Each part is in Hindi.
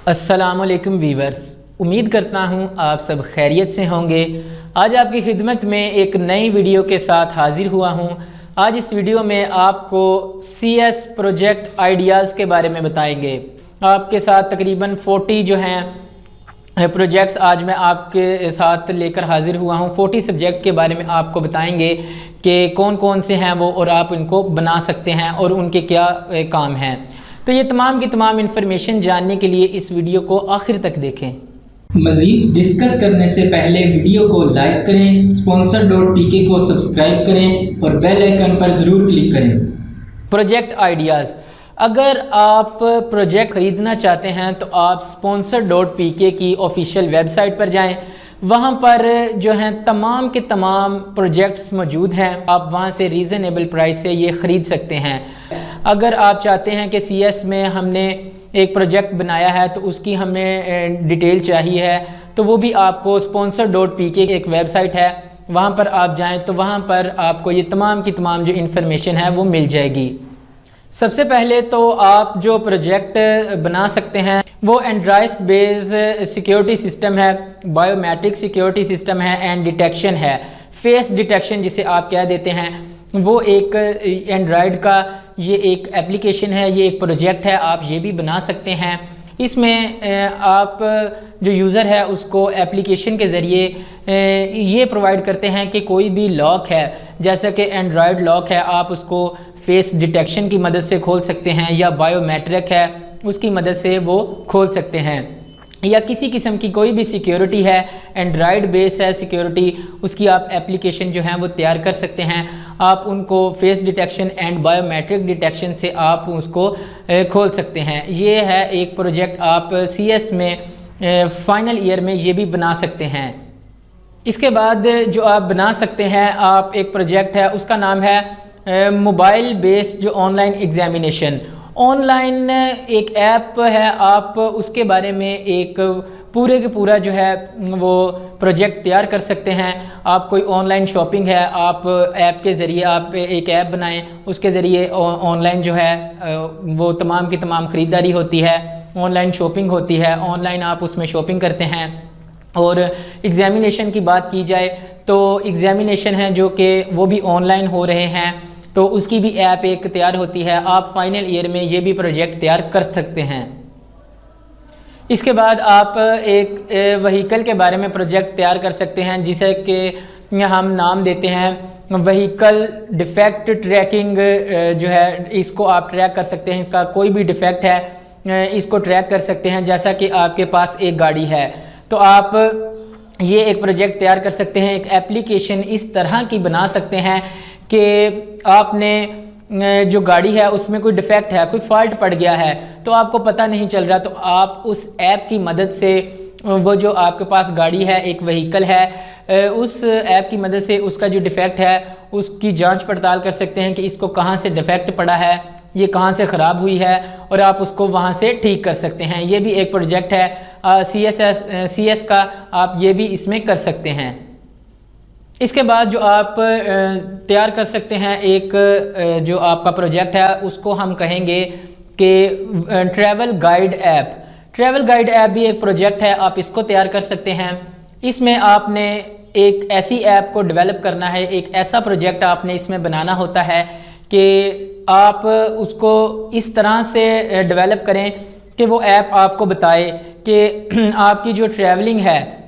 अस्सलामुअलैकुम वीवर्स, उम्मीद करता हूँ आप सब खैरियत से होंगे। आज आपकी खिदमत में एक नई वीडियो के साथ हाजिर हुआ हूँ। आज इस वीडियो में आपको CS प्रोजेक्ट आइडियाज़ के बारे में बताएंगे। आपके साथ तकरीबन 40 जो हैं प्रोजेक्ट्स आज मैं आपके साथ लेकर हाजिर हुआ हूँ। 40 सब्जेक्ट के बारे में आपको बताएंगे कि कौन कौन से हैं वो और आप इनको बना सकते हैं और उनके क्या काम हैं। तो ये तमाम की तमाम इन्फॉर्मेशन जानने के लिए इस वीडियो को आखिर तक देखें। मज़ीद डिस्कस करने से पहले वीडियो को लाइक करें, sponsor.pk को सब्सक्राइब करें और बेल आइकन पर ज़रूर क्लिक करें। प्रोजेक्ट आइडियाज़, अगर आप प्रोजेक्ट ख़रीदना चाहते हैं तो आप sponsor.pk की ऑफिशियल वेबसाइट पर जाएं। वहाँ पर जो हैं तमाम के तमाम प्रोजेक्ट्स मौजूद हैं। आप वहाँ से रीज़नेबल प्राइस से ये ख़रीद सकते हैं। अगर आप चाहते हैं कि CS में हमने एक प्रोजेक्ट बनाया है तो उसकी हमें डिटेल चाहिए है, तो वो भी आपको sponsor.pk एक वेबसाइट है, वहाँ पर आप जाएं तो वहाँ पर आपको ये तमाम की तमाम जो इन्फॉर्मेशन है वो मिल जाएगी। सबसे पहले तो आप जो प्रोजेक्ट बना सकते हैं वो एंड्रॉइड बेस्ड सिक्योरिटी सिस्टम है, बायोमेट्रिक सिक्योरिटी सिस्टम है एंड डिटेक्शन है। फेस डिटेक्शन जिसे आप कह देते हैं, वो एक एंड्रॉयड का ये एक एप्लीकेशन है, ये एक प्रोजेक्ट है, आप ये भी बना सकते हैं। इसमें आप जो यूज़र है उसको एप्लीकेशन के ज़रिए ये प्रोवाइड करते हैं कि कोई भी लॉक है, जैसा कि एंड्रॉयड लॉक है, आप उसको फेस डिटेक्शन की मदद से खोल सकते हैं, या बायोमेट्रिक है उसकी मदद से वो खोल सकते हैं, या किसी किस्म की कोई भी सिक्योरिटी है, एंड्रॉयड बेस है सिक्योरिटी, उसकी आप एप्लीकेशन जो है वो तैयार कर सकते हैं। आप उनको face detection and biometric detection से आप उसको खोल सकते हैं। ये है एक प्रोजेक्ट, आप CS में फाइनल ईयर में ये भी बना सकते हैं। इसके बाद जो आप बना सकते हैं, आप एक प्रोजेक्ट है उसका नाम है मोबाइल बेस्ड जो ऑनलाइन एग्जामिनेशन। ऑनलाइन एक ऐप है, आप उसके बारे में एक पूरे के पूरा जो है वो प्रोजेक्ट तैयार कर सकते हैं। आप कोई ऑनलाइन शॉपिंग है, आप ऐप के ज़रिए आप एक ऐप बनाएं, उसके ज़रिए ऑनलाइन जो है वो तमाम की तमाम ख़रीदारी होती है, ऑनलाइन शॉपिंग होती है, ऑनलाइन आप उसमें शॉपिंग करते हैं। और एग्ज़ामिनेशन की बात की जाए तो एग्ज़ामिनेशन है जो कि वो भी ऑनलाइन हो रहे हैं, तो उसकी भी ऐप एक तैयार होती है। आप फाइनल ईयर में ये भी प्रोजेक्ट तैयार कर सकते हैं। इसके बाद आप एक व्हीकल के बारे में प्रोजेक्ट तैयार कर सकते हैं, जिसे कि हम नाम देते हैं व्हीकल डिफेक्ट ट्रैकिंग। जो है इसको आप ट्रैक कर सकते हैं, इसका कोई भी डिफेक्ट है इसको ट्रैक कर सकते हैं। जैसा कि आपके पास एक गाड़ी है तो आप ये एक प्रोजेक्ट तैयार कर सकते हैं, एक एप्लीकेशन इस तरह की बना सकते हैं कि आपने जो गाड़ी है उसमें कोई डिफेक्ट है, कोई फॉल्ट पड़ गया है तो आपको पता नहीं चल रहा, तो आप उस ऐप की मदद से वो जो आपके पास गाड़ी है, एक व्हीकल है, उस ऐप की मदद से उसका जो डिफेक्ट है उसकी जांच पड़ताल कर सकते हैं कि इसको कहाँ से डिफेक्ट पड़ा है, ये कहाँ से ख़राब हुई है, और आप उसको वहाँ से ठीक कर सकते हैं। ये भी एक प्रोजेक्ट है CS का, आप ये भी इसमें कर सकते हैं। इसके बाद जो आप तैयार कर सकते हैं एक जो आपका प्रोजेक्ट है उसको हम कहेंगे कि travel guide app. Travel guide app भी एक प्रोजेक्ट है, आप इसको तैयार कर सकते हैं। इसमें आपने एक ऐसी ऐप को डेवलप करना है, एक ऐसा प्रोजेक्ट आपने इसमें बनाना होता है कि आप उसको इस तरह से डेवलप करें कि वो ऐप आपको बताए कि आपकी जो ट्रैवलिंग है,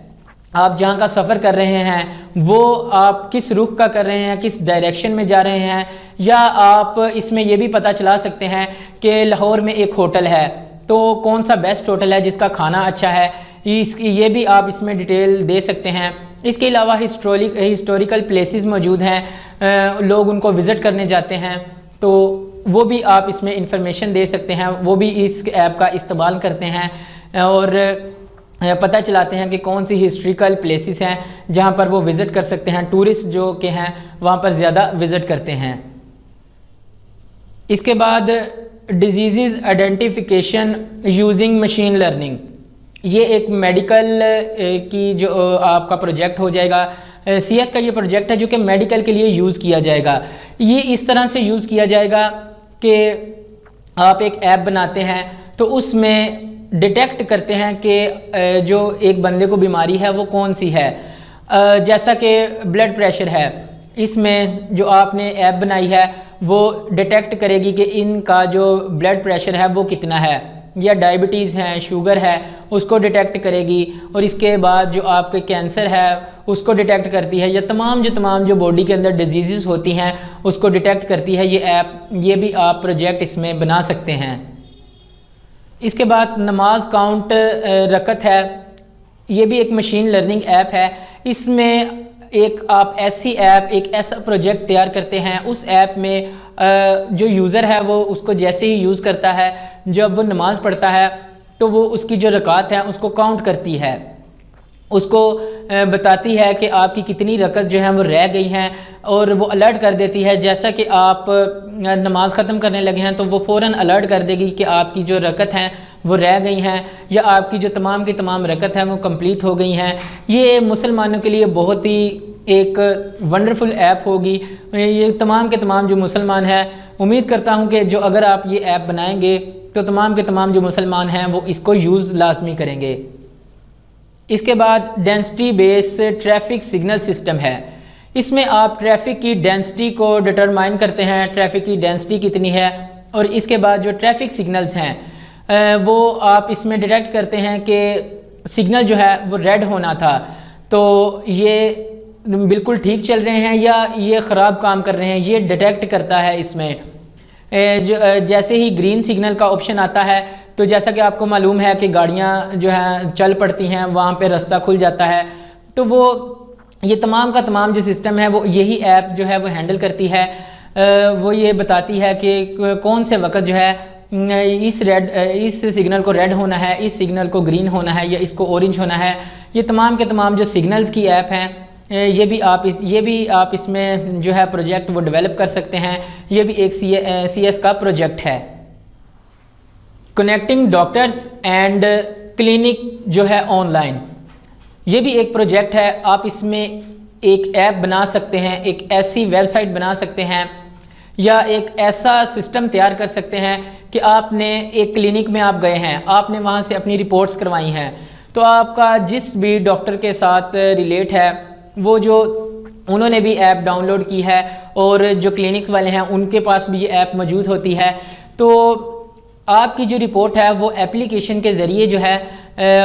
आप जहाँ का सफ़र कर रहे हैं वो आप किस रुख का कर रहे हैं, किस डायरेक्शन में जा रहे हैं। या आप इसमें ये भी पता चला सकते हैं कि लाहौर में एक होटल है तो कौन सा बेस्ट होटल है जिसका खाना अच्छा है, ये भी आप इसमें डिटेल दे सकते हैं। इसके अलावा हिस्टोरिकल प्लेसेस मौजूद हैं, लोग उनको विज़िट करने जाते हैं, तो वो भी आप इसमें इंफॉर्मेशन दे सकते हैं। वो भी इस ऐप का इस्तेमाल करते हैं और पता चलाते हैं कि कौन सी हिस्ट्रिकल प्लेसेस हैं जहां पर वो विज़िट कर सकते हैं। टूरिस्ट जो के हैं वहां पर ज़्यादा विज़िट करते हैं। इसके बाद disease identification using machine learning, ये एक मेडिकल की जो आपका प्रोजेक्ट हो जाएगा। CS का ये प्रोजेक्ट है जो कि मेडिकल के लिए यूज़ किया जाएगा। ये इस तरह से यूज़ किया जाएगा कि आप एक ऐप बनाते हैं तो उसमें डिटेक्ट करते हैं कि जो एक बंदे को बीमारी है वो कौन सी है। जैसा कि ब्लड प्रेशर है, इसमें जो आपने ऐप बनाई है वो डिटेक्ट करेगी कि इनका जो ब्लड प्रेशर है वो कितना है, या डायबिटीज़ है, शुगर है, उसको डिटेक्ट करेगी। और इसके बाद जो आपके कैंसर है उसको डिटेक्ट करती है, या तमाम जो बॉडी के अंदर डिजीज़ होती हैं उसको डिटेक्ट करती है ये ऐप। ये भी आप प्रोजेक्ट इसमें बना सकते हैं। इसके बाद नमाज काउंट रकत है, ये भी एक मशीन लर्निंग ऐप है। इसमें आप ऐसी ऐप, एक ऐसा प्रोजेक्ट तैयार करते हैं, उस ऐप में जो यूज़र है वो उसको जैसे ही यूज़ करता है, जब वो नमाज़ पढ़ता है तो वो उसकी जो रकात हैं उसको काउंट करती है, उसको बताती है कि आपकी कितनी रकत जो है वो रह गई हैं, और वो अलर्ट कर देती है। जैसा कि आप नमाज ख़त्म करने लगे हैं तो वो फ़ौरन अलर्ट कर देगी कि आपकी जो रकत हैं वो रह गई हैं, या आपकी जो तमाम की तमाम रकत हैं वो कंप्लीट हो गई हैं। ये मुसलमानों के लिए बहुत ही एक वंडरफुल ऐप होगी। ये तमाम के तमाम जो मुसलमान हैं, उम्मीद करता हूँ कि जो अगर आप ये ऐप बनाएंगे तो तमाम के तमाम जो मुसलमान हैं वो इसको यूज़ लाजमी करेंगे। इसके बाद density base traffic signal system है। इसमें आप ट्रैफिक की डेंसिटी को डिटरमाइन करते हैं, ट्रैफिक की डेंसिटी कितनी है, और इसके बाद जो ट्रैफिक सिग्नल्स हैं वो आप इसमें डिटेक्ट करते हैं कि सिग्नल जो है वो रेड होना था, तो ये बिल्कुल ठीक चल रहे हैं या ये ख़राब काम कर रहे हैं, ये डिटेक्ट करता है इसमें। जैसे ही ग्रीन सिग्नल का ऑप्शन आता है तो जैसा कि आपको मालूम है कि गाड़ियां जो हैं चल पड़ती हैं, वहाँ पे रास्ता खुल जाता है। तो वो ये तमाम का तमाम जो सिस्टम है वो यही ऐप जो है वो हैंडल करती है। वो ये बताती है कि कौन से वक्त जो है इस सिग्नल को रेड होना है, इस सिग्नल को ग्रीन होना है, या इसको ऑरेंज होना है। ये तमाम के तमाम जो सिग्नल्स की ऐप हैं, ये भी आप इसमें जो है प्रोजेक्ट वो डेवलप कर सकते हैं। ये भी एक CS का प्रोजेक्ट है। कनेक्टिंग डॉक्टर्स एंड क्लिनिक जो है ऑनलाइन, ये भी एक प्रोजेक्ट है। आप इसमें एक ऐप बना सकते हैं, एक ऐसी वेबसाइट बना सकते हैं, या एक ऐसा सिस्टम तैयार कर सकते हैं कि आपने एक क्लिनिक में आप गए हैं, आपने वहाँ से अपनी रिपोर्ट्स करवाई हैं, तो आपका जिस भी डॉक्टर के साथ रिलेट है वो जो उन्होंने भी ऐप डाउनलोड की है, और जो क्लिनिक वाले हैं उनके पास भी ये ऐप मौजूद होती है। तो आपकी जो रिपोर्ट है वो एप्लीकेशन के ज़रिए जो है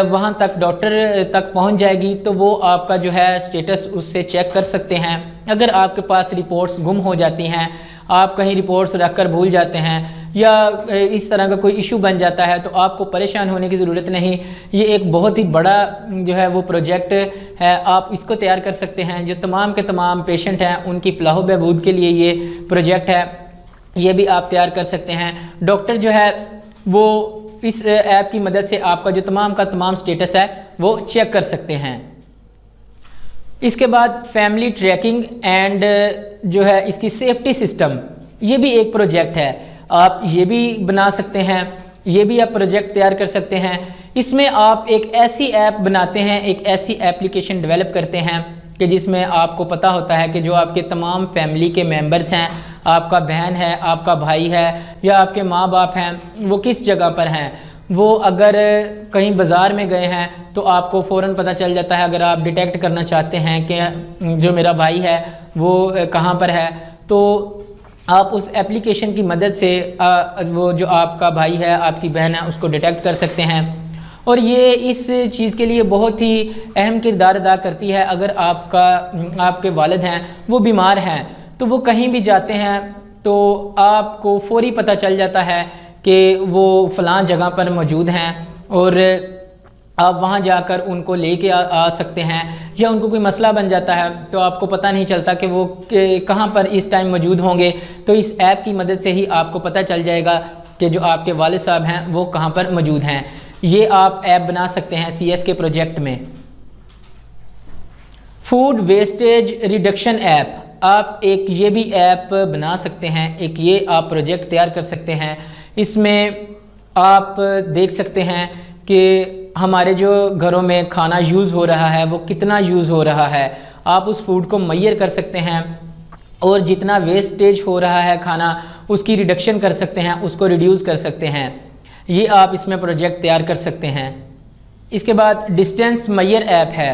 वहाँ तक डॉक्टर तक पहुँच जाएगी, तो वो आपका जो है स्टेटस उससे चेक कर सकते हैं। अगर आपके पास रिपोर्ट्स गुम हो जाती हैं, आप कहीं रिपोर्ट्स रख कर भूल जाते हैं, या इस तरह का कोई इशू बन जाता है, तो आपको परेशान होने की ज़रूरत नहीं। ये एक बहुत ही बड़ा जो है वो प्रोजेक्ट है, आप इसको तैयार कर सकते हैं। जो तमाम के तमाम पेशेंट हैं उनकी फलाह बहबूद के लिए ये प्रोजेक्ट है, ये भी आप तैयार कर सकते हैं। डॉक्टर जो है वो इस ऐप की मदद से आपका जो तमाम का तमाम स्टेटस है वो चेक कर सकते हैं। इसके बाद फैमिली ट्रैकिंग एंड जो है इसकी सेफ्टी सिस्टम, ये भी एक प्रोजेक्ट है। आप ये भी बना सकते हैं, ये भी आप प्रोजेक्ट तैयार कर सकते हैं। इसमें आप एक ऐसी ऐप बनाते हैं, एक ऐसी एप्लीकेशन डेवलप करते हैं कि जिसमें आपको पता होता है कि जो आपके तमाम फैमिली के मेंबर्स हैं, आपका बहन है, आपका भाई है, या आपके माँ बाप हैं, वो किस जगह पर हैं। वो अगर कहीं बाज़ार में गए हैं तो आपको फ़ौरन पता चल जाता है। अगर आप डिटेक्ट करना चाहते हैं कि जो मेरा भाई है वो कहाँ पर है, तो आप उस एप्लीकेशन की मदद से वो जो आपका भाई है, आपकी बहन है, उसको डिटेक्ट कर सकते हैं। और ये इस चीज़ के लिए बहुत ही अहम किरदार अदा करती है। अगर आपके वालिद हैं वो बीमार हैं, तो वो कहीं भी जाते हैं तो आपको फौरी पता चल जाता है कि वो फ़लाँ जगह पर मौजूद हैं, और आप वहाँ जाकर उनको लेके आ सकते हैं। या उनको कोई मसला बन जाता है तो आपको पता नहीं चलता कि वो कहाँ पर इस टाइम मौजूद होंगे, तो इस ऐप की मदद से ही आपको पता चल जाएगा कि जो आपके वालिद साहब हैं वो कहाँ पर मौजूद हैं। ये आप ऐप बना सकते हैं CS के प्रोजेक्ट में। फूड वेस्टेज रिडक्शन ऐप, आप एक ये भी ऐप बना सकते हैं, एक ये आप प्रोजेक्ट तैयार कर सकते हैं। इसमें आप देख सकते हैं कि हमारे जो घरों में खाना यूज़ हो रहा है वो कितना यूज़ हो रहा है। आप उस फूड को मेजर कर सकते हैं, और जितना वेस्टेज हो रहा है खाना उसकी रिडक्शन कर सकते हैं, उसको रिड्यूस कर सकते हैं। ये आप इसमें प्रोजेक्ट तैयार कर सकते हैं। इसके बाद डिस्टेंस मैयर ऐप है।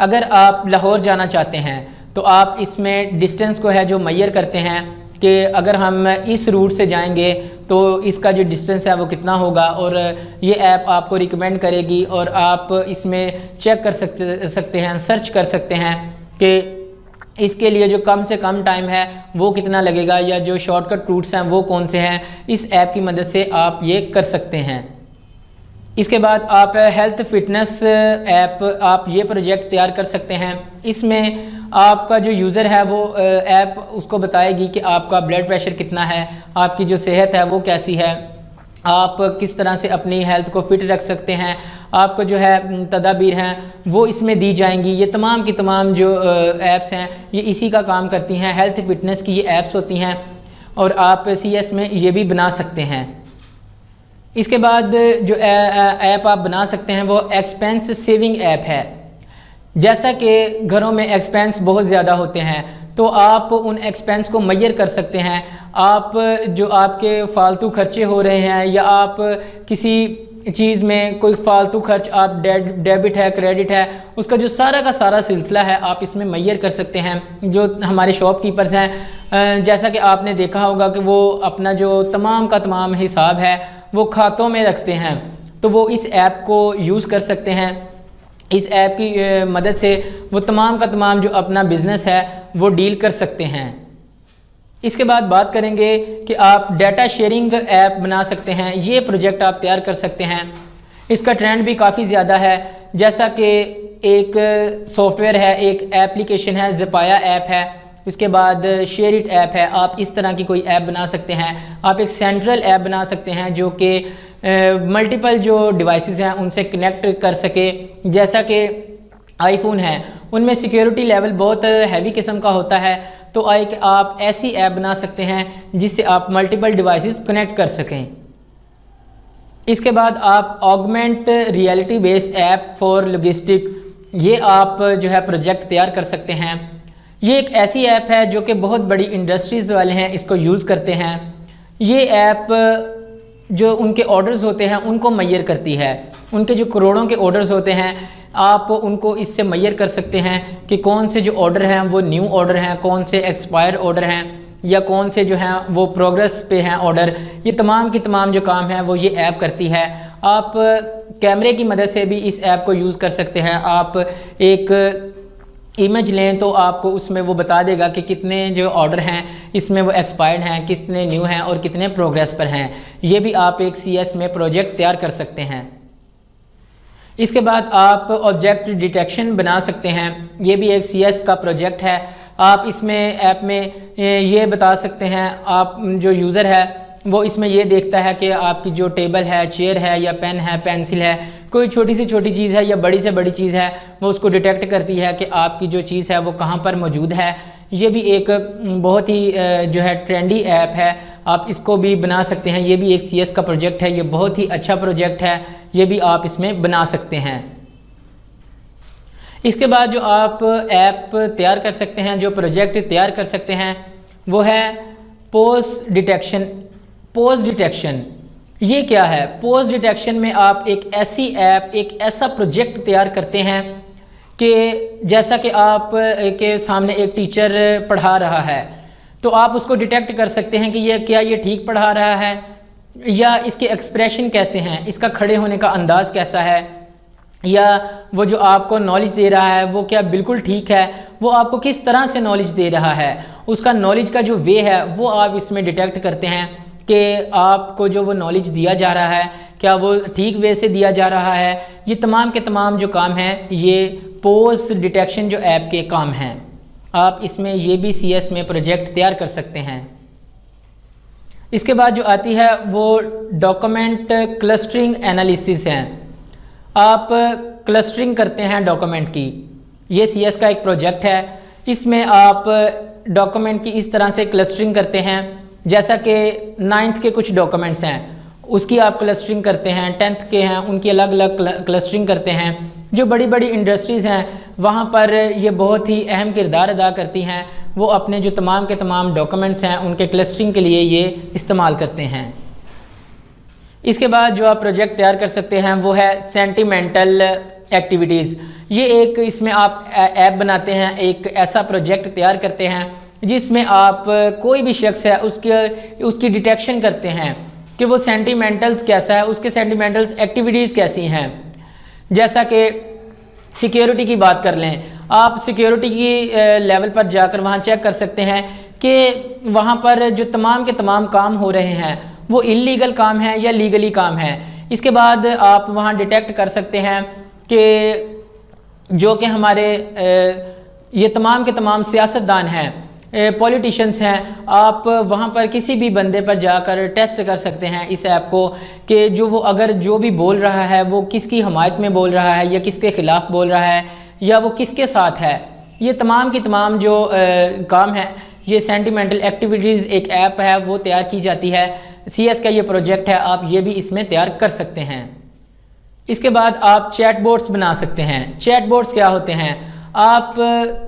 अगर आप लाहौर जाना चाहते हैं तो आप इसमें डिस्टेंस को है जो मैयर करते हैं कि अगर हम इस रूट से जाएंगे तो इसका जो डिस्टेंस है वो कितना होगा, और ये ऐप आपको रिकमेंड करेगी और आप इसमें चेक कर सकते हैं, सर्च कर सकते हैं कि इसके लिए जो कम से कम टाइम है वो कितना लगेगा, या जो शॉर्टकट रूट्स हैं वो कौन से हैं। इस ऐप की मदद से आप ये कर सकते हैं। इसके बाद आप हेल्थ फिटनेस ऐप, आप ये प्रोजेक्ट तैयार कर सकते हैं। इसमें आपका जो यूज़र है वो ऐप उसको बताएगी कि आपका ब्लड प्रेशर कितना है, आपकी जो सेहत है वो कैसी है, आप किस तरह से अपनी हेल्थ को फिट रख सकते हैं, आपको जो है तदाबीर हैं वो इसमें दी जाएंगी। ये तमाम की तमाम जो ऐप्स हैं ये इसी का काम करती हैं, हेल्थ फिटनेस की ये ऐप्स होती हैं, और आप CS में ये भी बना सकते हैं। इसके बाद जो ऐप आप बना सकते हैं वो एक्सपेंस सेविंग ऐप है। जैसा कि घरों में एक्सपेंस बहुत ज़्यादा होते हैं तो आप उन एक्सपेंस को मैयर कर सकते हैं। आप जो आपके फ़ालतू खर्चे हो रहे हैं या आप किसी चीज़ में कोई फ़ालतू खर्च, आप डेबिट है, क्रेडिट है, उसका जो सारा का सारा सिलसिला है आप इसमें मैयर कर सकते हैं। जो हमारे शॉपकीपर्स हैं, जैसा कि आपने देखा होगा कि वो अपना जो तमाम का तमाम हिसाब है वो खातों में रखते हैं, तो वो इस ऐप को यूज़ कर सकते हैं। इस ऐप की मदद से वो तमाम का तमाम जो अपना बिज़नेस है वो डील कर सकते हैं। इसके बाद बात करेंगे कि आप डाटा शेयरिंग ऐप बना सकते हैं। ये प्रोजेक्ट आप तैयार कर सकते हैं। इसका ट्रेंड भी काफ़ी ज़्यादा है। जैसा कि एक सॉफ्टवेयर है, एक एप्लीकेशन है, ज़पाया ऐप है, उसके बाद शेयर इट ऐप है। आप इस तरह की कोई ऐप बना सकते हैं। आप एक सेंट्रल ऐप बना सकते हैं जो कि मल्टीपल जो डिवाइसेस हैं उनसे कनेक्ट कर सके। जैसा कि आईफोन है उनमें सिक्योरिटी लेवल बहुत हैवी किस्म का होता है, तो आप ऐसी ऐप बना सकते हैं जिससे आप मल्टीपल डिवाइसेस कनेक्ट कर सकें। इसके बाद आप augment reality based app for logistic, ये आप जो है प्रोजेक्ट तैयार कर सकते हैं। ये एक ऐसी ऐप है जो कि बहुत बड़ी इंडस्ट्रीज़ वाले हैं इसको यूज़ करते हैं। ये ऐप जो उनके ऑर्डर्स होते हैं उनको मैयर करती है। उनके जो करोड़ों के ऑर्डर्स होते हैं आप उनको इससे मैयर कर सकते हैं कि कौन से जो ऑर्डर हैं वो न्यू ऑर्डर हैं, कौन से एक्सपायर ऑर्डर हैं, या कौन से जो हैं वो प्रोग्रेस पे हैं ऑर्डर। ये तमाम की तमाम जो काम है वो ये ऐप करती है। आप कैमरे की मदद से भी इस ऐप को यूज़ कर सकते हैं। आप एक इमेज लें तो आपको उसमें वो बता देगा कि कितने जो ऑर्डर हैं इसमें वो एक्सपायर्ड हैं, कितने न्यू हैं और कितने प्रोग्रेस पर हैं। ये भी आप एक CS में प्रोजेक्ट तैयार कर सकते हैं। इसके बाद आप ऑब्जेक्ट डिटेक्शन बना सकते हैं। ये भी एक CS का प्रोजेक्ट है। आप इसमें ऐप में ये बता सकते हैं, आप जो यूज़र है वो इसमें ये देखता है कि आपकी जो टेबल है, चेयर है या पेन है, पेंसिल है, कोई छोटी से छोटी चीज़ है या बड़ी से बड़ी चीज़ है, वो उसको डिटेक्ट करती है कि आपकी जो चीज़ है वो कहाँ पर मौजूद है। ये भी एक बहुत ही जो है ट्रेंडी ऐप है, आप इसको भी बना सकते हैं। ये भी एक CS का प्रोजेक्ट है। ये बहुत ही अच्छा प्रोजेक्ट है, ये भी आप इसमें बना सकते हैं। इसके बाद जो आप ऐप तैयार कर सकते हैं, जो प्रोजेक्ट तैयार कर सकते हैं, वो है पोज डिटेक्शन। पोज डिटेक्शन ये क्या है? पोज डिटेक्शन में आप एक ऐसी ऐप, एक ऐसा प्रोजेक्ट तैयार करते हैं कि जैसा कि आप के सामने एक टीचर पढ़ा रहा है तो आप उसको डिटेक्ट कर सकते हैं कि ये ठीक पढ़ा रहा है या इसके एक्सप्रेशन कैसे हैं, इसका खड़े होने का अंदाज़ कैसा है, या वो जो आपको नॉलेज दे रहा है वो क्या बिल्कुल ठीक है, वो आपको किस तरह से नॉलेज दे रहा है, उसका नॉलेज का जो वे है वो आप इसमें डिटेक्ट करते हैं कि आपको जो वो नॉलेज दिया जा रहा है क्या वो ठीक वे से दिया जा रहा है। ये तमाम के तमाम जो काम हैं ये पोज डिटेक्शन जो ऐप के काम हैं। आप इसमें ये भी CS में प्रोजेक्ट तैयार कर सकते हैं। इसके बाद जो आती है वो डॉक्यूमेंट क्लस्टरिंग एनालिसिस है। आप क्लस्टरिंग करते हैं डॉक्यूमेंट की। ये CS का एक प्रोजेक्ट है। इसमें आप डॉक्यूमेंट की इस तरह से क्लस्टरिंग करते हैं, जैसा कि 9th के कुछ डॉक्यूमेंट्स हैं उसकी आप क्लस्टरिंग करते हैं, 10th के हैं उनकी अलग अलग क्लस्टरिंग करते हैं। जो बड़ी बड़ी इंडस्ट्रीज़ हैं वहाँ पर ये बहुत ही अहम किरदार अदा करती हैं। वो अपने जो तमाम के तमाम डॉक्यूमेंट्स हैं उनके क्लस्टरिंग के लिए ये इस्तेमाल करते हैं। इसके बाद जो आप प्रोजेक्ट तैयार कर सकते हैं वो है सेंटिमेंटल एक्टिविटीज़। ये एक इसमें आप ऐप बनाते हैं, एक ऐसा प्रोजेक्ट तैयार करते हैं जिसमें आप कोई भी शख्स है उसकी डिटेक्शन करते हैं कि वो सेंटिमेंटल्स कैसा है, उसके सेंटिमेंटल्स एक्टिविटीज़ कैसी हैं। जैसा कि सिक्योरिटी की बात कर लें, आप सिक्योरिटी की लेवल पर जाकर वहाँ चेक कर सकते हैं कि वहाँ पर जो तमाम के तमाम काम हो रहे हैं वो इलीगल काम है या लीगली काम है। इसके बाद आप वहाँ डिटेक्ट कर सकते हैं कि जो कि हमारे ये तमाम के तमाम सियासतदान हैं, पॉलिटिशियंस हैं, आप वहाँ पर किसी भी बंदे पर जाकर टेस्ट कर सकते हैं इस ऐप को कि जो भी बोल रहा है वो किसकी हमायत में बोल रहा है या किसके ख़िलाफ़ बोल रहा है या वो किसके साथ है। ये तमाम की तमाम जो काम है, ये सेंटिमेंटल एक्टिविटीज़ एक ऐप है वो तैयार की जाती है। CS का ये प्रोजेक्ट है, आप ये भी इसमें तैयार कर सकते हैं। इसके बाद आप चैटबॉट्स बना सकते हैं। चैटबॉट्स क्या होते हैं? आप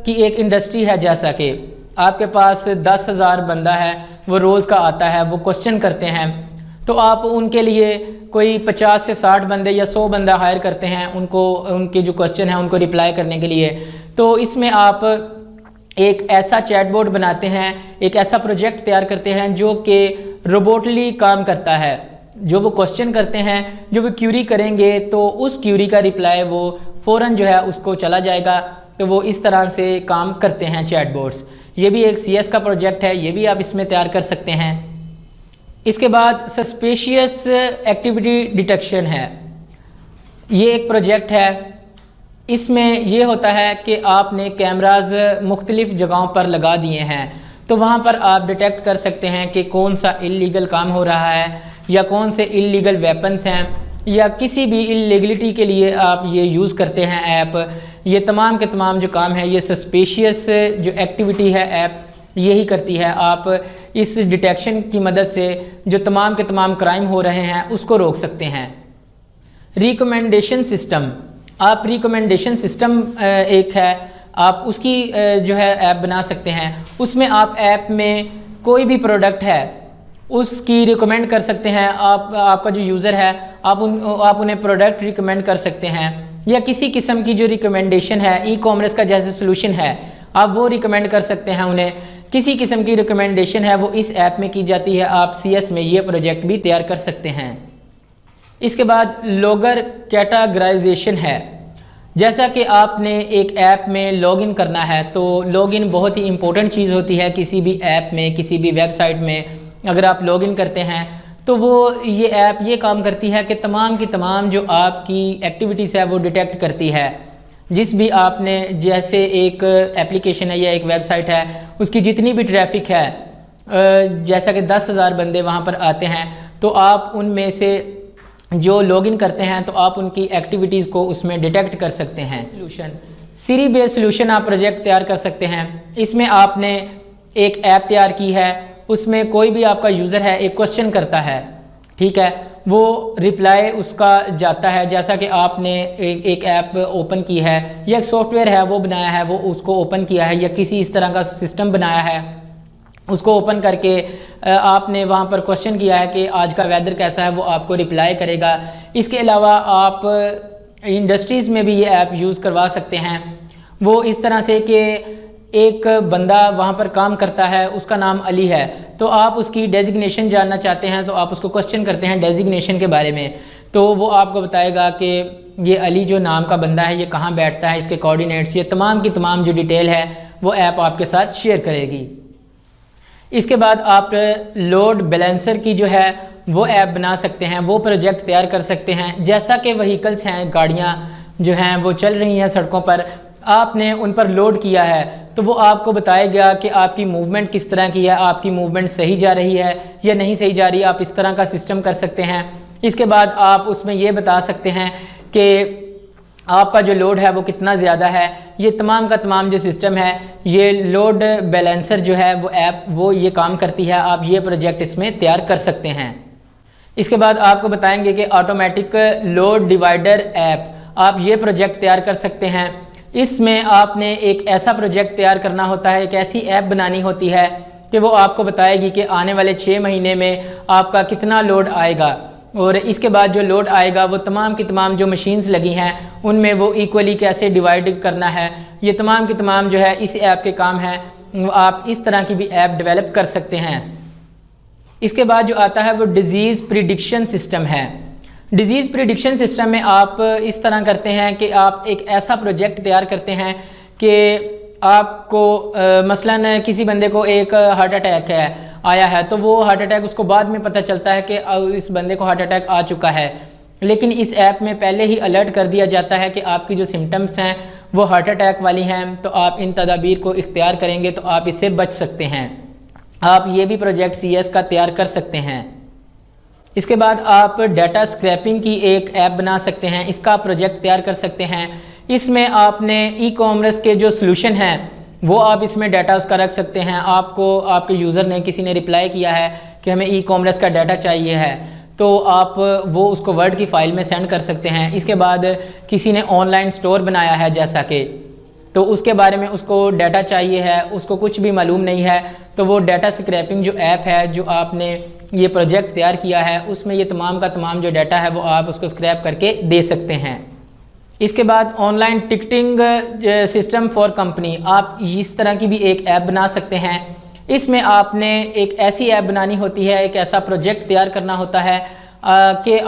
की एक इंडस्ट्री है, जैसा कि आपके पास 10,000 बंदा है, वो रोज़ का आता है, वो क्वेश्चन करते हैं, तो आप उनके लिए कोई 50 से 60 बंदे या 100 बंदा हायर करते हैं उनको उनके जो क्वेश्चन है उनको रिप्लाई करने के लिए। तो इसमें आप एक ऐसा चैटबॉट बनाते हैं, एक ऐसा प्रोजेक्ट तैयार करते हैं जो कि रोबोटली काम करता है। जो वो क्वेश्चन करते हैं, जो वो क्यूरी करेंगे तो उस क्यूरी का रिप्लाई वो फ़ौरन जो है उसको चला जाएगा। तो वो इस तरह से काम करते हैं चैटबॉट्स। ये भी एक CS का प्रोजेक्ट है, ये भी आप इसमें तैयार कर सकते हैं। इसके बाद सस्पिशियस एक्टिविटी डिटेक्शन है, ये एक प्रोजेक्ट है। इसमें ये होता है कि आपने कैमराज मुख्तलिफ जगहों पर लगा दिए हैं, तो वहाँ पर आप डिटेक्ट कर सकते हैं कि कौन सा इल्लीगल काम हो रहा है या कौन से इल्लीगल वेपन्स हैं या किसी भी इल्लीगलिटी के लिए आप ये यूज़ करते हैं ऐप। ये तमाम के तमाम जो काम है, ये सस्पिशियस जो एक्टिविटी है ऐप यही करती है। आप इस डिटेक्शन की मदद से जो तमाम के तमाम क्राइम हो रहे हैं उसको रोक सकते हैं। रिकमेंडेशन सिस्टम, आप रिकमेंडेशन सिस्टम एक है, आप उसकी जो है ऐप बना सकते हैं। उसमें आप ऐप में कोई भी प्रोडक्ट है उसकी रिकमेंड कर सकते हैं। आपका जो यूज़र है आप उन्हें प्रोडक्ट रिकमेंड कर सकते हैं, या किसी किस्म की जो रिकमेंडेशन है ई-कॉमर्स का जैसे सोल्यूशन है आप वो रिकमेंड कर सकते हैं उन्हें। किसी किस्म की रिकमेंडेशन है वो इस ऐप में की जाती है। आप CS में ये प्रोजेक्ट भी तैयार कर सकते हैं। इसके बाद लॉगर कैटेगराइजेशन है। जैसा कि आपने एक ऐप में लॉगिन करना है, तो लॉगिन बहुत ही इंपॉर्टेंट चीज़ होती है किसी भी ऐप में, किसी भी वेबसाइट में। अगर आप लॉगिन करते हैं तो ये ऐप ये काम करती है कि तमाम की तमाम जो आपकी एक्टिविटीज़ है वो डिटेक्ट करती है। जिस भी आपने, जैसे एक एप्लीकेशन है या एक वेबसाइट है, उसकी जितनी भी ट्रैफिक है, जैसा कि 10,000 बंदे वहाँ पर आते हैं, तो आप उनमें से जो लॉगिन करते हैं तो आप उनकी एक्टिविटीज़ को उसमें डिटेक्ट कर सकते हैं। सोल्यूशन, सीरी बेस्ड सोल्यूशन आप प्रोजेक्ट तैयार कर सकते हैं। इसमें आपने एक ऐप तैयार की है, उसमें कोई भी आपका यूज़र है एक क्वेश्चन करता है, ठीक है, वो रिप्लाई उसका जाता है। जैसा कि आपने एक ऐप ओपन की है या एक सॉफ्टवेयर है वो बनाया है, वो उसको ओपन किया है, या किसी इस तरह का सिस्टम बनाया है, उसको ओपन करके आपने वहाँ पर क्वेश्चन किया है कि आज का वेदर कैसा है, वो आपको रिप्लाई करेगा। इसके अलावा आप इंडस्ट्रीज़ में भी ये ऐप यूज़ करवा सकते हैं। वो इस तरह से कि एक बंदा वहाँ पर काम करता है, उसका नाम अली है, तो आप उसकी डेजिग्नेशन जानना चाहते हैं, तो आप उसको क्वेश्चन करते हैं डेजिग्नेशन के बारे में, तो वो आपको बताएगा कि ये अली जो नाम का बंदा है ये कहाँ बैठता है, इसके कोऑर्डिनेट्स, ये तमाम की तमाम जो डिटेल है वो ऐप आपके साथ शेयर करेगी। इसके बाद आप लोड बैलेंसर की जो है वो ऐप बना सकते हैं, वो प्रोजेक्ट तैयार कर सकते हैं। जैसा कि व्हीकल्स हैं, गाड़ियाँ जो हैं वो चल रही हैं सड़कों पर, आपने उन पर लोड किया है तो वो आपको बताएगा कि आपकी मूवमेंट किस तरह की है, आपकी मूवमेंट सही जा रही है या नहीं सही जा रही है। आप इस तरह का सिस्टम कर सकते हैं। इसके बाद आप उसमें ये बता सकते हैं कि आपका जो लोड है वो कितना ज़्यादा है। ये तमाम का तमाम जो सिस्टम है, ये लोड बैलेंसर जो है वो ऐप वो ये काम करती है। आप ये प्रोजेक्ट इसमें तैयार कर सकते हैं। इसके बाद आपको बताएंगे कि ऑटोमेटिक लोड डिवाइडर ऐप, आप ये प्रोजेक्ट तैयार कर सकते हैं। इसमें आपने एक ऐसा प्रोजेक्ट तैयार करना होता है, एक ऐसी ऐप बनानी होती है कि वो आपको बताएगी कि आने वाले 6 महीने में आपका कितना लोड आएगा, और इसके बाद जो लोड आएगा वो तमाम की तमाम जो मशीन्स लगी हैं उनमें वो इक्वली कैसे डिवाइड करना है, ये तमाम की तमाम जो है इस ऐप के काम है। आप इस तरह की भी ऐप डेवलप कर सकते हैं। इसके बाद जो आता है वो डिजीज़ प्रिडिक्शन सिस्टम है। डिजीज़ प्रिडिक्शन सिस्टम में आप इस तरह करते हैं कि आप एक ऐसा प्रोजेक्ट तैयार करते हैं कि आपको मसलन किसी बंदे को एक हार्ट अटैक आया है, तो वो हार्ट अटैक उसको बाद में पता चलता है कि इस बंदे को हार्ट अटैक आ चुका है, लेकिन इस ऐप में पहले ही अलर्ट कर दिया जाता है कि आपकी जो सिम्टम्स हैं वो हार्ट अटैक वाली हैं, तो आप इन तदाबीर को इख्तियार करेंगे तो आप इससे बच सकते हैं। आप ये भी प्रोजेक्ट CS का तैयार कर सकते हैं। इसके बाद आप डाटा स्क्रैपिंग की एक ऐप बना सकते हैं, इसका प्रोजेक्ट तैयार कर सकते हैं। इसमें आपने ई-कॉमर्स के जो सोल्यूशन हैं वो आप इसमें डाटा उसका रख सकते हैं। आपको आपके यूज़र ने किसी ने रिप्लाई किया है कि हमें ई-कॉमर्स का डाटा चाहिए है, तो आप वो उसको वर्ड की फ़ाइल में सेंड कर सकते हैं। इसके बाद किसी ने ऑनलाइन स्टोर बनाया है जैसा कि, तो उसके बारे में उसको डाटा चाहिए है, उसको कुछ भी मालूम नहीं है, तो वो डाटा स्क्रैपिंग जो ऐप है जो आपने ये प्रोजेक्ट तैयार किया है उसमें ये तमाम का तमाम जो डाटा है वो आप उसको स्क्रैप करके दे सकते हैं। इसके बाद online ticketing system for company, आप इस तरह की भी एक ऐप बना सकते हैं। इसमें आपने एक ऐसी ऐप बनानी होती है, एक ऐसा प्रोजेक्ट तैयार करना होता है कि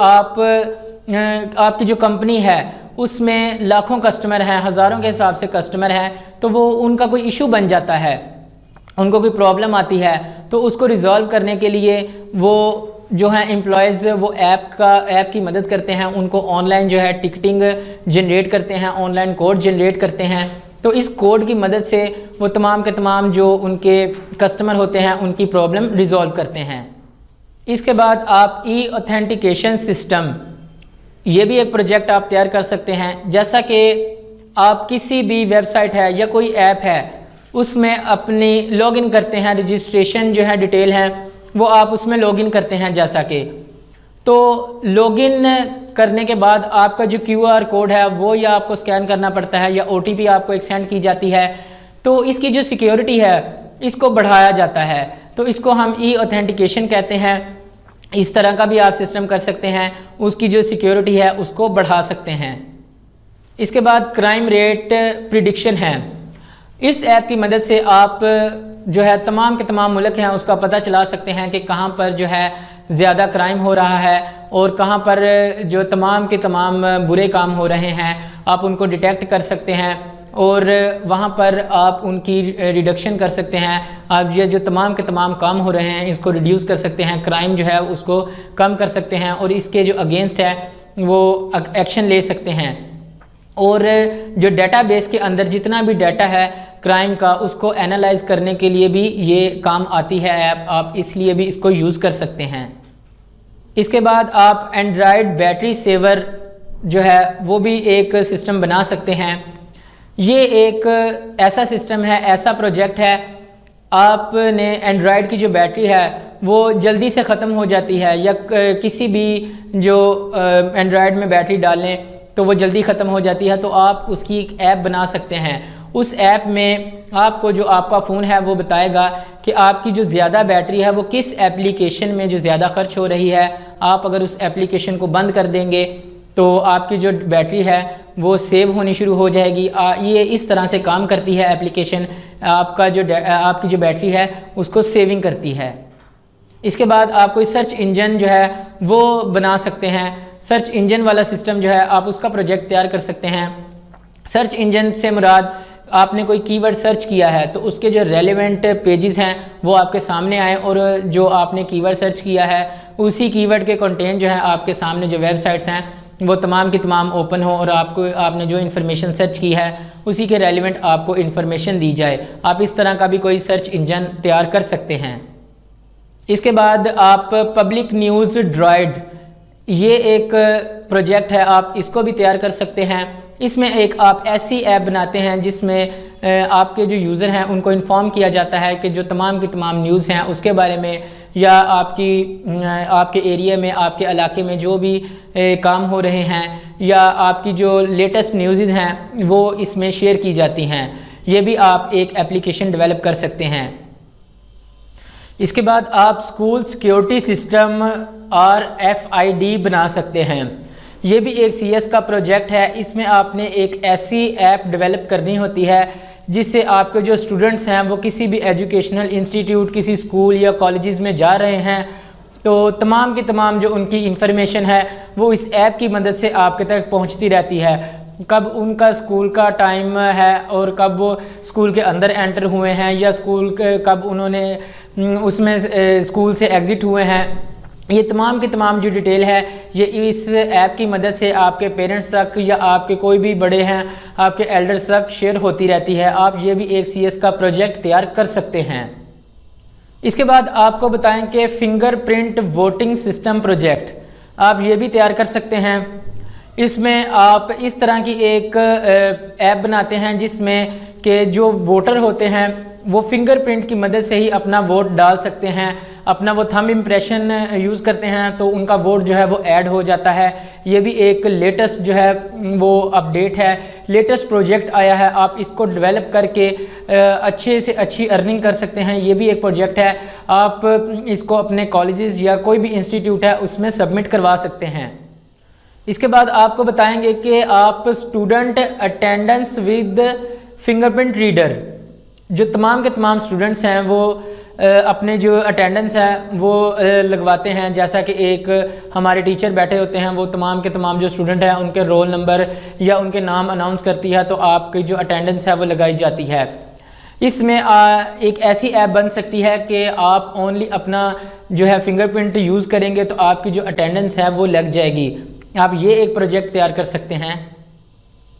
आपकी जो कंपनी है उसमें लाखों कस्टमर हैं, हज़ारों के हिसाब से कस्टमर हैं, तो वो उनका कोई इशू बन जाता है, उनको कोई प्रॉब्लम आती है, तो उसको रिजॉल्व करने के लिए वो जो है एम्प्लॉयज़ वो ऐप की मदद करते हैं, उनको ऑनलाइन जो है टिकटिंग जनरेट करते हैं, ऑनलाइन कोड जनरेट करते हैं। तो इस कोड की मदद से वो तमाम के तमाम जो उनके कस्टमर होते हैं उनकी प्रॉब्लम रिजॉल्व करते हैं। इसके बाद आप ई ऑथेंटिकेशन सिस्टम, ये भी एक प्रोजेक्ट आप तैयार कर सकते हैं। जैसा कि आप किसी भी वेबसाइट है या कोई ऐप है उसमें अपनी लॉगिन करते हैं, रजिस्ट्रेशन जो है डिटेल है वो आप उसमें लॉगिन करते हैं, जैसा कि तो लॉगिन करने के बाद आपका जो QR कोड है वो या आपको स्कैन करना पड़ता है या OTP आपको एक सेंड की जाती है, तो इसकी जो सिक्योरिटी है इसको बढ़ाया जाता है, तो इसको हम ई ऑथेंटिकेशन कहते हैं। इस तरह का भी आप सिस्टम कर सकते हैं, उसकी जो सिक्योरिटी है उसको बढ़ा सकते हैं। इसके बाद क्राइम रेट प्रिडिक्शन है। इस ऐप की मदद से आप जो है तमाम के तमाम मुल्क हैं उसका पता चला सकते हैं कि कहाँ पर जो है ज़्यादा क्राइम हो रहा है और कहाँ पर जो तमाम के तमाम बुरे काम हो रहे हैं, आप उनको डिटेक्ट कर सकते हैं और वहाँ पर आप उनकी रिडक्शन कर सकते हैं। आप ये जो तमाम के तमाम काम हो रहे हैं इसको रिड्यूस कर सकते हैं, क्राइम जो है उसको कम कर सकते हैं और इसके जो अगेंस्ट है वो एक्शन ले सकते हैं। और जो डेटाबेस के अंदर जितना भी डाटा है क्राइम का उसको एनालाइज करने के लिए भी ये काम आती है ऐप, आप इसलिए भी इसको यूज़ कर सकते हैं। इसके बाद आप एंड्रॉयड बैटरी सेवर जो है वो भी एक सिस्टम बना सकते हैं। ये एक ऐसा सिस्टम है, ऐसा प्रोजेक्ट है, आपने एंड्रॉयड की जो बैटरी है वो जल्दी से ख़त्म हो जाती है या किसी भी जो एंड्रॉयड में बैटरी डालें तो वो जल्दी ख़त्म हो जाती है, तो आप उसकी एक ऐप बना सकते हैं। उस ऐप में आपको जो आपका फ़ोन है वो बताएगा कि आपकी जो ज़्यादा बैटरी है वो किस एप्लीकेशन में जो ज़्यादा खर्च हो रही है। आप अगर उस एप्लीकेशन को बंद कर देंगे तो आपकी जो बैटरी है वो सेव होनी शुरू हो जाएगी। ये इस तरह से काम करती है एप्लीकेशन, आपकी जो बैटरी है उसको सेविंग करती है। इसके बाद आप कोई सर्च इंजन जो है वो बना सकते हैं। सर्च इंजन वाला सिस्टम जो है आप उसका प्रोजेक्ट तैयार कर सकते हैं। सर्च इंजन से मुराद आपने कोई कीवर्ड सर्च किया है तो उसके जो रेलेवेंट पेजेस हैं वो आपके सामने आए और जो आपने कीवर्ड सर्च किया है उसी कीवर्ड के कंटेंट जो है आपके सामने जो वेबसाइट्स हैं वो तमाम की तमाम ओपन हो और आपने जो इन्फॉर्मेशन सर्च की है उसी के रेलेवेंट आपको इन्फॉर्मेशन दी जाए। आप इस तरह का भी कोई सर्च इंजन तैयार कर सकते हैं। इसके बाद आप पब्लिक न्यूज़ ड्रॉइड, ये एक प्रोजेक्ट है, आप इसको भी तैयार कर सकते हैं। इसमें एक आप ऐसी ऐप बनाते हैं जिसमें आपके जो यूज़र हैं उनको इन्फॉर्म किया जाता है कि जो तमाम की तमाम न्यूज़ हैं उसके बारे में या आपके एरिया में, आपके इलाके में जो भी काम हो रहे हैं या आपकी जो लेटेस्ट न्यूज़ हैं वो इसमें शेयर की जाती हैं। ये भी आप एक एप्लीकेशन डेवलप कर सकते हैं। इसके बाद आप स्कूल सिक्योरिटी सिस्टम RFID बना सकते हैं। ये भी एक CS का प्रोजेक्ट है। इसमें आपने एक ऐसी ऐप डेवलप करनी होती है जिससे आपके जो स्टूडेंट्स हैं वो किसी भी एजुकेशनल इंस्टीट्यूट, किसी स्कूल या कॉलेजेस में जा रहे हैं तो तमाम की तमाम जो उनकी इंफॉर्मेशन है वो इस ऐप की मदद से आपके तक पहुंचती रहती है। कब उनका स्कूल का टाइम है और कब वो स्कूल के अंदर एंटर हुए हैं या स्कूल के कब उन्होंने उसमें स्कूल से एग्ज़िट हुए हैं, ये तमाम की तमाम जो डिटेल है ये इस ऐप की मदद से आपके पेरेंट्स तक या आपके कोई भी बड़े हैं आपके एल्डर्स तक शेयर होती रहती है। आप ये भी एक CS का प्रोजेक्ट तैयार कर सकते हैं। इसके बाद आपको बताएं कि फिंगरप्रिंट वोटिंग सिस्टम प्रोजेक्ट आप ये भी तैयार कर सकते हैं। इसमें आप इस तरह की एक ऐप बनाते हैं जिसमें कि जो वोटर होते हैं वो फिंगरप्रिंट की मदद से ही अपना वोट डाल सकते हैं, अपना वो थंब इम्प्रेशन यूज़ करते हैं तो उनका वोट जो है वो ऐड हो जाता है। ये भी एक लेटेस्ट जो है वो अपडेट है, लेटेस्ट प्रोजेक्ट आया है। आप इसको डेवलप करके अच्छे से अच्छी अर्निंग कर सकते हैं। ये भी एक प्रोजेक्ट है, आप इसको अपने कॉलेजेस या कोई भी इंस्टीट्यूट है उसमें सबमिट करवा सकते हैं। इसके बाद आपको बताएंगे कि आप student attendance with fingerprint reader, जो तमाम के तमाम स्टूडेंट्स हैं वो अपने जो अटेंडेंस है वो लगवाते हैं। जैसा कि एक हमारे टीचर बैठे होते हैं वो तमाम के तमाम जो स्टूडेंट हैं उनके रोल नंबर या उनके नाम अनाउंस करती है तो आपकी जो अटेंडेंस है वो लगाई जाती है। इसमें एक ऐसी ऐप बन सकती है कि आप ओनली अपना जो है फिंगरप्रिंट यूज़ करेंगे तो आपकी जो अटेंडेंस है वो लग जाएगी। आप ये एक प्रोजेक्ट तैयार कर सकते हैं।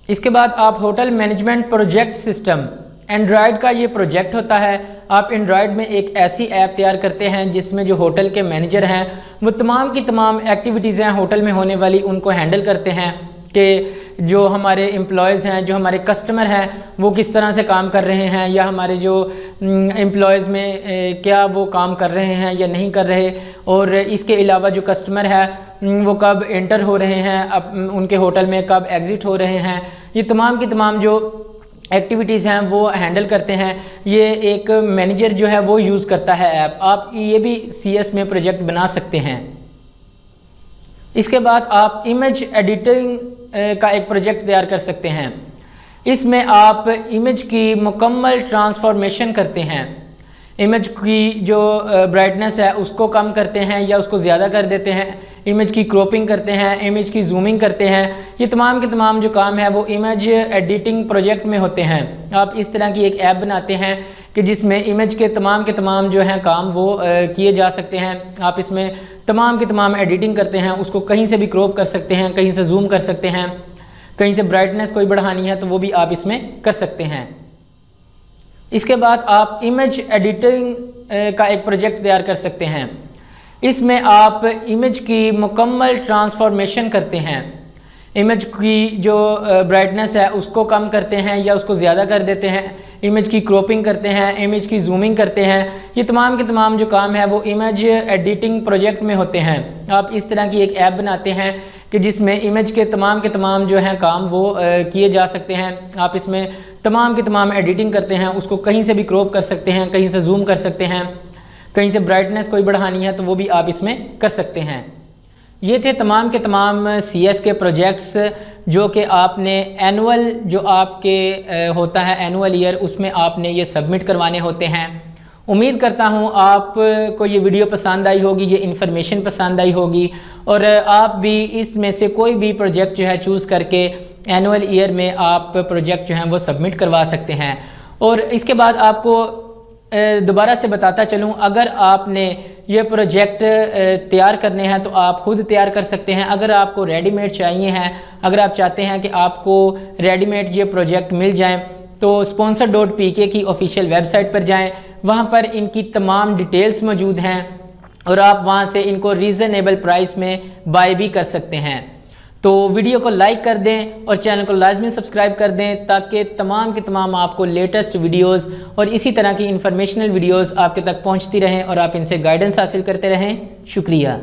इसके बाद आप hotel management project system, Android का ये प्रोजेक्ट होता है। आप एंड्रॉयड में एक ऐसी ऐप तैयार करते हैं जिसमें जो होटल के मैनेजर हैं वो तमाम की तमाम एक्टिविटीज़ हैं होटल में होने वाली उनको हैंडल करते हैं कि जो हमारे एम्प्लॉयज़ हैं, जो हमारे कस्टमर हैं वो किस तरह से काम कर रहे हैं या हमारे जो एम्प्लॉयज़ में क्या वो काम कर रहे हैं या नहीं कर रहे, और इसके अलावा जो कस्टमर है वो कब एंटर हो रहे हैं अब उनके होटल में, कब एग्ज़िट हो रहे हैं, ये तमाम की तमाम जो एक्टिविटीज़ हैं वो हैंडल करते हैं। ये एक मैनेजर जो है वो यूज़ करता है ऐप। आप ये भी CS में प्रोजेक्ट बना सकते हैं। इसके बाद आप इमेज एडिटिंग का एक प्रोजेक्ट तैयार कर सकते हैं। इसमें आप इमेज की मुकम्मल ट्रांसफॉर्मेशन करते हैं। इमेज की जो ब्राइटनेस है उसको कम करते हैं या उसको ज़्यादा कर देते हैं, इमेज की क्रॉपिंग करते हैं, इमेज की जूमिंग करते हैं। ये तमाम के तमाम जो काम है वो इमेज एडिटिंग प्रोजेक्ट में होते हैं। आप इस तरह की एक ऐप बनाते हैं कि जिसमें इमेज के तमाम जो हैं काम वो किए जा सकते हैं। आप इसमें तमाम की तमाम एडिटिंग करते हैं, उसको कहीं से भी क्रॉप कर सकते हैं, कहीं से जूम कर सकते हैं, कहीं से ब्राइटनेस कोई बढ़ानी है तो वो भी आप इसमें कर सकते हैं। इसके बाद आप इमेज एडिटिंग का एक प्रोजेक्ट तैयार कर सकते हैं। इसमें आप इमेज की मुकम्मल ट्रांसफॉर्मेशन करते हैं। इमेज की जो ब्राइटनेस है उसको कम करते हैं या उसको ज़्यादा कर देते हैं, इमेज की क्रॉपिंग करते हैं, इमेज की जूमिंग करते हैं। ये तमाम के तमाम जो काम है वो इमेज एडिटिंग प्रोजेक्ट में होते हैं। आप इस तरह की एक ऐप बनाते हैं कि जिसमें इमेज के तमाम जो हैं काम वो किए जा सकते हैं। आप इसमें तमाम की तमाम एडिटिंग करते हैं, उसको कहीं से भी क्रॉप कर सकते हैं, कहीं से जूम कर सकते हैं, कहीं से ब्राइटनेस कोई बढ़ानी है तो वो भी आप इसमें कर सकते हैं। ये थे तमाम के तमाम CS के प्रोजेक्ट्स जो कि आपने एनुअल जो आपके होता है एनुअल ईयर उसमें आपने ये सबमिट करवाने होते हैं। उम्मीद करता हूँ आपको ये वीडियो पसंद आई होगी, ये इन्फॉर्मेशन पसंद आई होगी और आप भी इसमें से कोई भी प्रोजेक्ट जो है चूज़ करके एनुअल ईयर में आप प्रोजेक्ट जो हैं वो सबमिट करवा सकते हैं। और इसके बाद आपको दोबारा से बताता चलूँ, अगर आपने ये प्रोजेक्ट तैयार करने हैं तो आप खुद तैयार कर सकते हैं। अगर आपको रेडीमेड चाहिए हैं, अगर आप चाहते हैं कि आपको रेडीमेड ये प्रोजेक्ट मिल जाएं तो sponsor.pk की ऑफिशियल वेबसाइट पर जाएं, वहां पर इनकी तमाम डिटेल्स मौजूद हैं और आप वहां से इनको रीज़नेबल प्राइस में बाय भी कर सकते हैं। तो वीडियो को लाइक कर दें और चैनल को लाजमी सब्सक्राइब कर दें ताकि तमाम के तमाम आपको लेटेस्ट वीडियोस और इसी तरह की इंफॉर्मेशनल वीडियोस आपके तक पहुंचती रहें और आप इनसे गाइडेंस हासिल करते रहें। शुक्रिया।